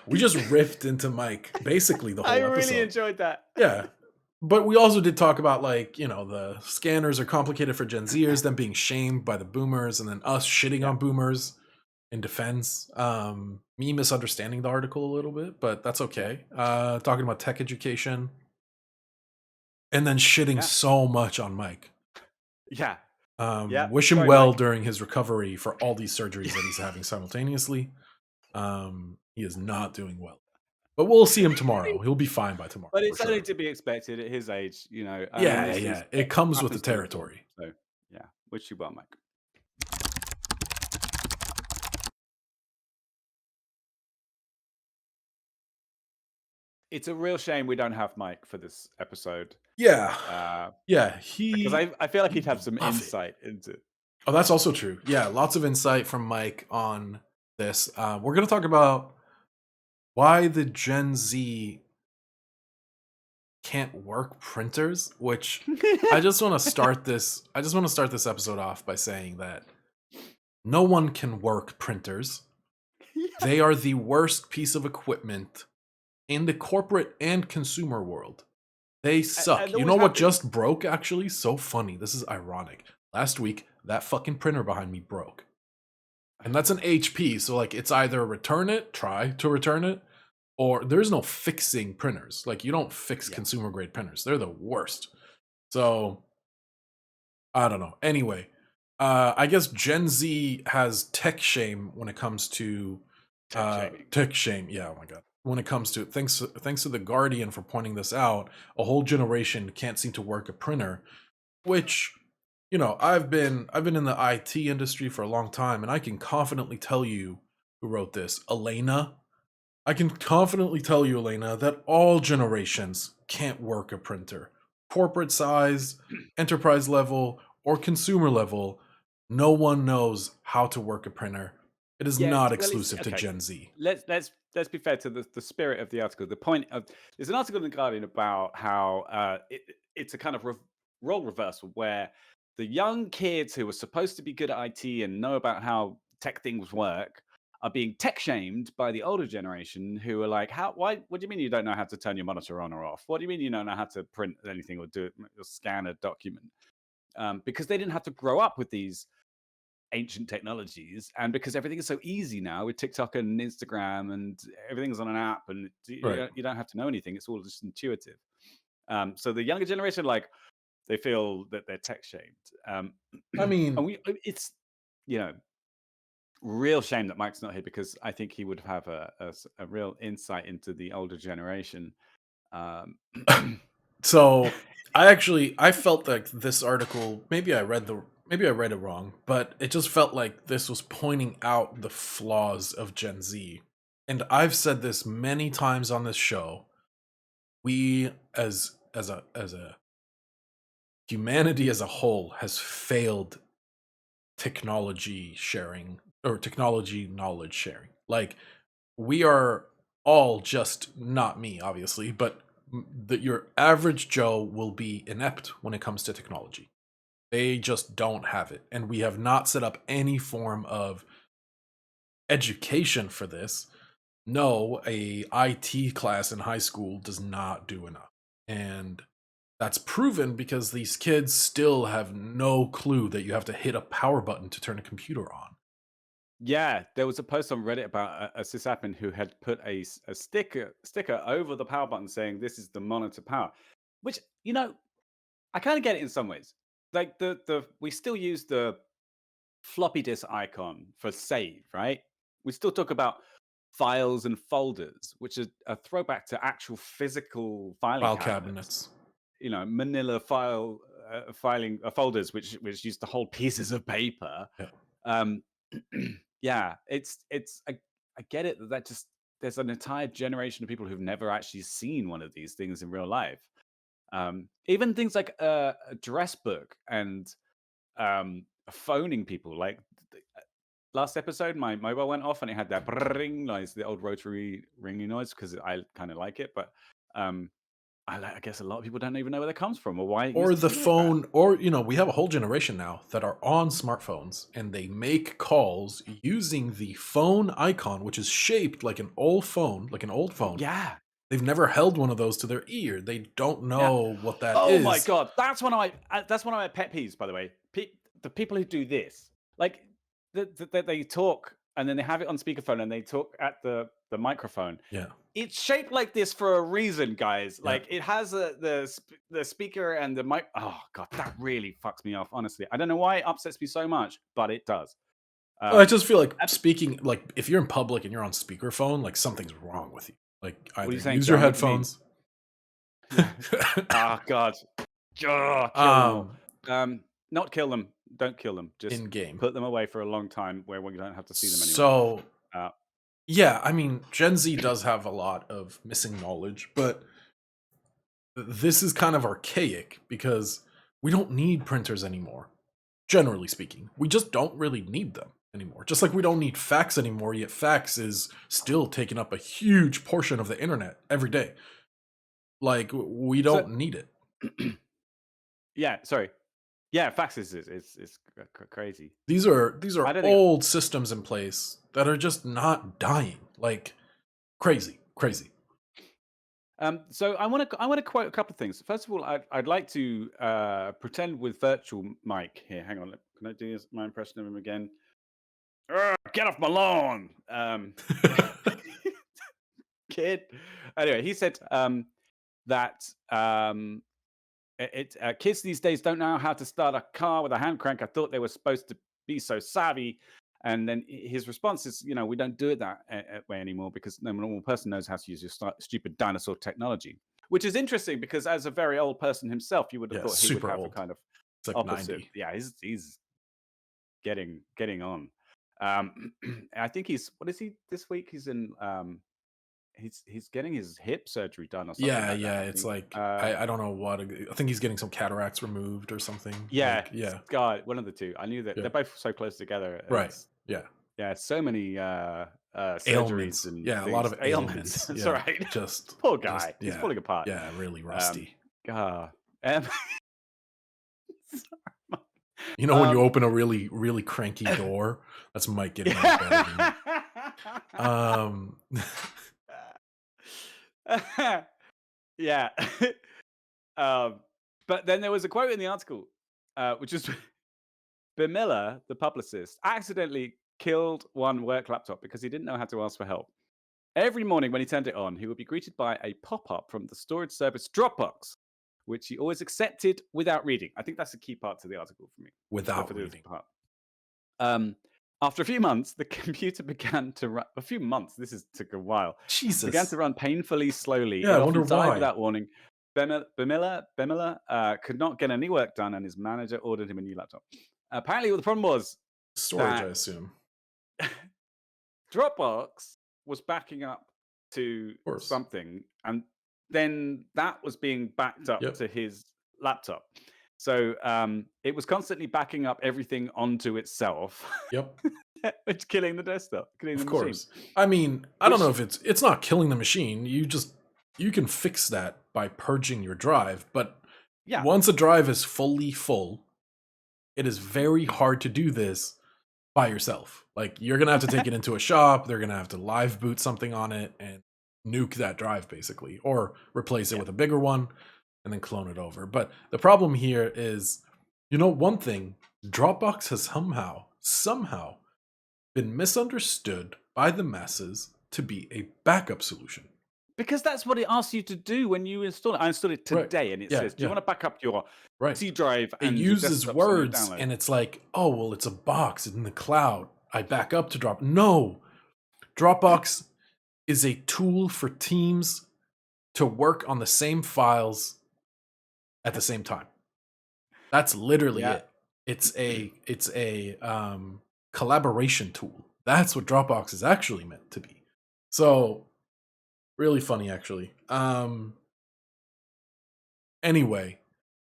We just riffed into Mike basically the I whole really episode. enjoyed that. Yeah. But we also did talk about, like, the scanners are complicated for Gen Zers, them being shamed by the boomers, and then us shitting Yeah. on boomers in defense. Me misunderstanding the article a little bit, but that's Yeah. okay. Talking about tech education, and then shitting Yeah. so much on Mike. Yeah. Yeah. Wish him Sorry, well Mike. during his recovery for all these surgeries that he's having simultaneously. He is not doing well. But we'll see him tomorrow. He'll be fine by tomorrow But for it's only sure. to be expected at his age, I mean, Yeah, this yeah. is It comes with the happens to us all. territory. So, yeah, wish you well, Mike. It's a real shame we don't have Mike for this episode, Yeah. uh, Yeah. because I feel like He he'd have would some love it. insight into. Oh, that's also true. Yeah, lots of insight from Mike on this. We're going to talk about why the Gen Z can't work printers, which I just want to start this. I just want to start this episode off by saying that no one can work printers. Yeah. They are the worst piece of equipment in the corporate and consumer world. They suck. And You always know what have been. just broke, actually? So funny. This is ironic. Last week, that fucking printer behind me broke. And that's an HP, so like it's either try to return it, or there's no fixing printers. Like you don't fix Yeah. consumer grade printers. They're the worst. So I don't know. Anyway, I guess Gen Z has tech shame when it comes to Tech shaming. tech shame. Yeah, oh my god. When it comes to thanks to the Guardian for pointing this out, a whole generation can't seem to work a printer, which I've been in the IT industry for a long time, and I can confidently tell you who wrote this, Elena. I can confidently tell you, Elena, that all generations can't work a printer. Corporate size, enterprise level, or consumer level, no one knows how to work a printer. It is Yeah, not well, it's exclusive to okay. Gen Z. Let's be fair to the spirit of the article. The point of there's an article in the Guardian about how it's a kind of role reversal where the young kids who are supposed to be good at IT and know about how tech things work are being tech shamed by the older generation who are like, how? Why? What do you mean you don't know how to turn your monitor on or off? What do you mean you don't know how to print anything or do it or scan a document? Because they didn't have to grow up with these ancient technologies, and because everything is so easy now with TikTok and Instagram and everything's on an app, and Right. you don't have to know anything, it's all just intuitive. So the younger generation, like, they feel that they're tech shamed, I and mean, it's you know real shame that Mike's not here, because I think he would have a real insight into the older generation. um, so I felt like this article, maybe I read it wrong, but it just felt like this was pointing out the flaws of Gen Z. And I've said this many times on this show. We as a humanity as a whole has failed technology sharing or technology knowledge sharing. Like we are all just not me, obviously, but that your average Joe will be inept when it comes to technology. They just don't have it, and we have not set up any form of education for this. No, a IT class in high school does not do enough, and that's proven because these kids still have no clue that you have to hit a power button to turn a computer on. Yeah, there was a post on Reddit about a sysadmin who had put a sticker over the power button saying this is the monitor power, which I kind of get it in some ways. Like the we still use the floppy disk icon for save, right? We still talk about files and folders, which is a throwback to actual physical filing File cabinets. cabinets. Manila filing folders, which used to hold pieces of paper. Yeah. um, yeah, I get it that just there's an entire generation of people who've never actually seen one of these things in real life. Even things like a dress book and phoning people. Like last episode, my mobile went off and it had that ring noise, the old rotary ringing noise, because I kind of like it. But I guess a lot of people don't even know where that comes from or why it Or used to the be like that. phone, or we have a whole generation now that are on smartphones and they make calls using the phone icon, which is shaped like an old phone, like an old phone. Yeah, They've never held one of those to their ear. They don't yeah. know what that Oh my is. god, that's one of my pet peeves, by the way. The people who do this, like, they talk and then they have it on speakerphone and they talk at the microphone. Yeah, It's shaped like this for a reason, guys. yeah. Like, it has the speaker and the mic. Oh god, that really fucks me off. Honestly, I don't know why it upsets me so much, but it does. I Um, just feel like uh, speaking, like if you're in public and you're on speakerphone, like something's wrong with you. Like what are either you saying, use your John? What do you mean? headphones. Oh god, kill them all. um, Not kill them. Don't kill them. Just in game. put them away for a long time where we don't have to see them anymore. So Uh, yeah, I mean, Gen Z does have a lot of missing knowledge, but this is kind of archaic because we don't need printers anymore. Generally speaking, we just don't really need them anymore. Just like we don't need fax anymore, yet fax is still taking up a huge portion of the internet every day. Like we so don't need it. yeah, sorry. Yeah, fax is crazy. These are I don't think. old systems in place that are just not dying. Like crazy, crazy. So I want to quote a couple of things. First of all, I'd like to pretend with virtual Mike here. Hang on, can I do my impression of him again? Get off my lawn, kid. Anyway, he said that kids these days don't know how to start a car with a hand crank. I thought they were supposed to be so savvy. And then his response is, we don't do it that way anymore because no normal person knows how to use your stupid dinosaur technology. Which is interesting because as a very old person himself, you would have Yeah, thought he would super have a old. kind of It's like opposite. 90. Yeah, he's getting on. I think what is he this week? He's in he's getting his hip surgery done or something Yeah, like that. yeah. I It's think. like I don't know what. I think he's getting some cataracts removed or something. Yeah, Like yeah, God, one of the two. I knew that yeah. they're both so close together. Right. It's Yeah. yeah, so many surgeries Ailments. and Yeah, a lot things, of ailments. ailments. That's Yeah. right. Just Poor just guy, he's yeah. falling apart. Yeah, really Um, rusty. God. Um, You know when you um, open a really really cranky door, that's Mike getting out of bed every morning. Um yeah. um, but then there was a quote in the article, which is Bimilla, the publicist, accidentally killed one work laptop because he didn't know how to ask for help. Every morning when he turned it on, he would be greeted by a pop-up from the storage service Dropbox, which he always accepted without reading. I think that's the key part to the article for me, for without this reading. part. Um, After a few months, the computer began to run. A few months, took a while. Began Jesus. to run painfully slowly. Yeah, It I wonder often died why. without warning. Bemila could not get any work done, and his manager ordered him a new laptop. Apparently, what the problem was Storage, I that assume. Dropbox was backing up to Of course. something, and then that was being backed up Yep. to his laptop. So it was constantly backing up everything onto itself, Yep. which killing the desktop, killing the Of machine. course. I mean, I don't Which, know if it's not killing the machine. You can fix that by purging your drive, but yeah, once a drive is fully full, it is very hard to do this by yourself. Like you're going to have to take it into a shop, they're going to have to live boot something on it and nuke that drive basically or replace it yeah, with a bigger one and then clone it over. But the problem here is one thing, Dropbox has somehow been misunderstood by the masses to be a backup solution. because that's what it asks you to do when you install it. I installed it Right. today, and it Yeah, says, "Do you yeah. want to back up your Right. C drive It and your uses desktop so you words download?" and it's like, oh, well, it's a box in the cloud. I back up to drop. No, Dropbox is a tool for teams to work on the same files at the same time. That's literally Yeah, it. It's a collaboration tool. That's what Dropbox is actually meant to be. So really funny actually. Anyway,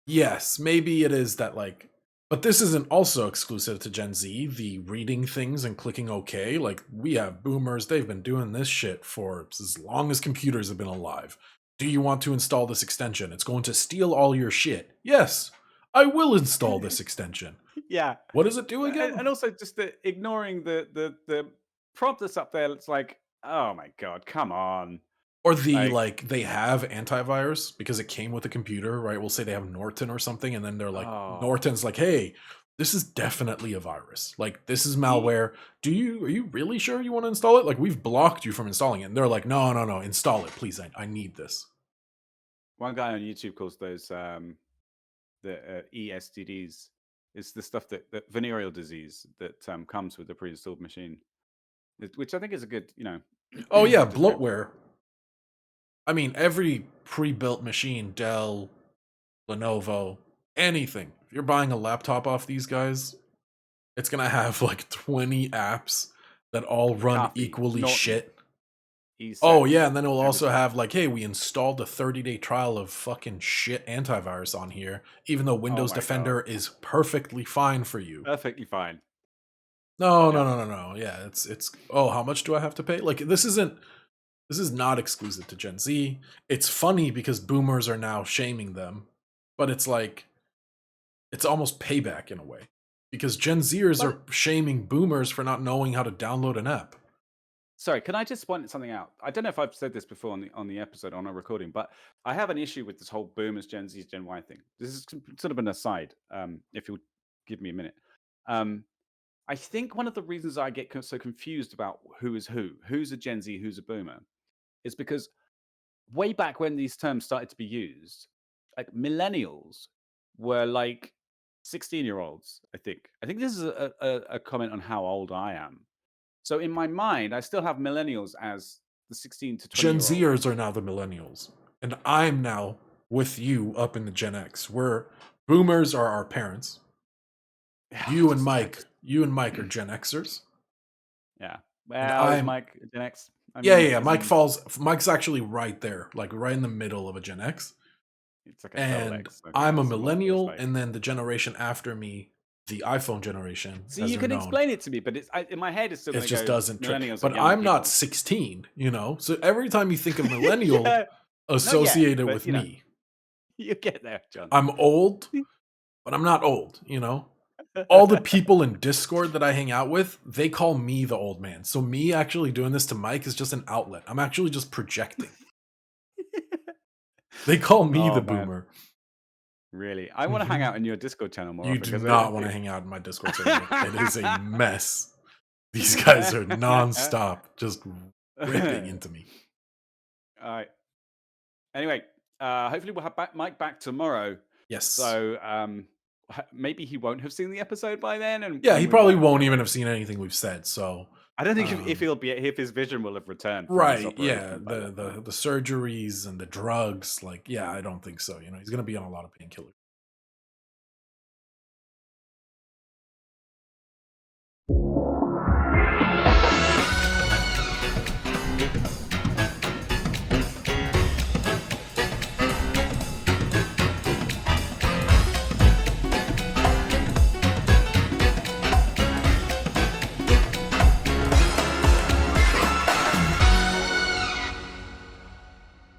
yes, maybe it is that like but this isn't also exclusive to Gen Z, the reading things and clicking OK. Like we have boomers, they've been doing this shit for as long as computers have been alive. Do you want to install this extension? It's going to steal all your shit. Yes, I will install this extension. Yeah, What does it do again? and also just ignoring the prompt that's up there. It's like, oh my god, come on, Or the like, like they have antivirus because it came with a computer, right? We'll say they have Norton or something, and then they're like, oh, Norton's like, hey, this is definitely a virus. Like this is he, malware. Are you really sure you want to install it? Like we've blocked you from installing it. And they're like, no, no, no, install it, please. I need this. one guy on YouTube calls those the ESTDs. It's the stuff that venereal disease that comes with the pre-installed machine, which I think is a good, Oh yeah, description. bloatware. I mean, every pre-built machine, Dell, Lenovo, anything. If you're buying a laptop off these guys, it's gonna have like 20 apps that all run McAfee, equally Norton, shit. Oh ESET, yeah, and then it will also everything. have like, hey, we installed a 30-day trial of fucking shit antivirus on here, even though Oh Windows my god, Defender is perfectly fine for you. perfectly fine. No, no, Yep. no, no, no. Yeah, it's oh, how much do I have to pay? Like this is not exclusive to Gen Z. It's funny because boomers are now shaming them, but it's like it's almost payback in a way. Because Gen Zers Well, are shaming boomers for not knowing how to download an app. sorry, can I just point something out? I don't know if I've said this before on the episode on our recording, but I have an issue with this whole boomers, Gen Z's, Gen Y thing. This is sort of an aside. If you'll give me a minute. Um, I think one of the reasons I get so confused about who is who's a Gen Z, who's a boomer, is because way back when these terms started to be used, like millennials were like 16-year-olds, I think. I think this is a comment on how old I am. So in my mind, I still have millennials as the 16 to 20 Gen year olds. Zers are now the millennials. And I'm now with you up in the Gen X. Where boomers are our parents. I just, You and Mike are Gen Xers. yeah. And Well, is I'm Mike Gen X? I yeah, mean, yeah, yeah. is he? Mike's actually right there, like right in the middle of a Gen X. It's like a double And X. Okay, I'm a this is what it feels millennial, like. and then the generation after me, the iPhone generation, See, as you they're can known, explain it to me, but in my head, it's still it going to just go. doesn't track. Millennials are But young I'm not people. 16, you know? So every time you think of millennial, Yeah, not yet, associate it but with me. you get there, John. I'm old, but I'm not old, you know? All the people in Discord that I hang out with, they call me the old man. So me actually doing this to Mike is just an outlet. I'm actually just projecting. They call me the Oh man, boomer. really? I want to hang Mhm. out in your Discord channel more You often do because not want to hang out in my Discord server. It is a mess. These guys are nonstop, just ripping into me. All right. Anyway, hopefully we'll have Mike back tomorrow. Yes. So maybe he won't have seen the episode by then, Yeah, and he we probably might be won't able even to. have seen anything we've said. So, I don't think if um, he'll be if his vision will have returned from this right, yeah, operation by that point. the surgeries and the drugs, like, yeah, I don't think so. You know, he's gonna be on a lot of painkillers.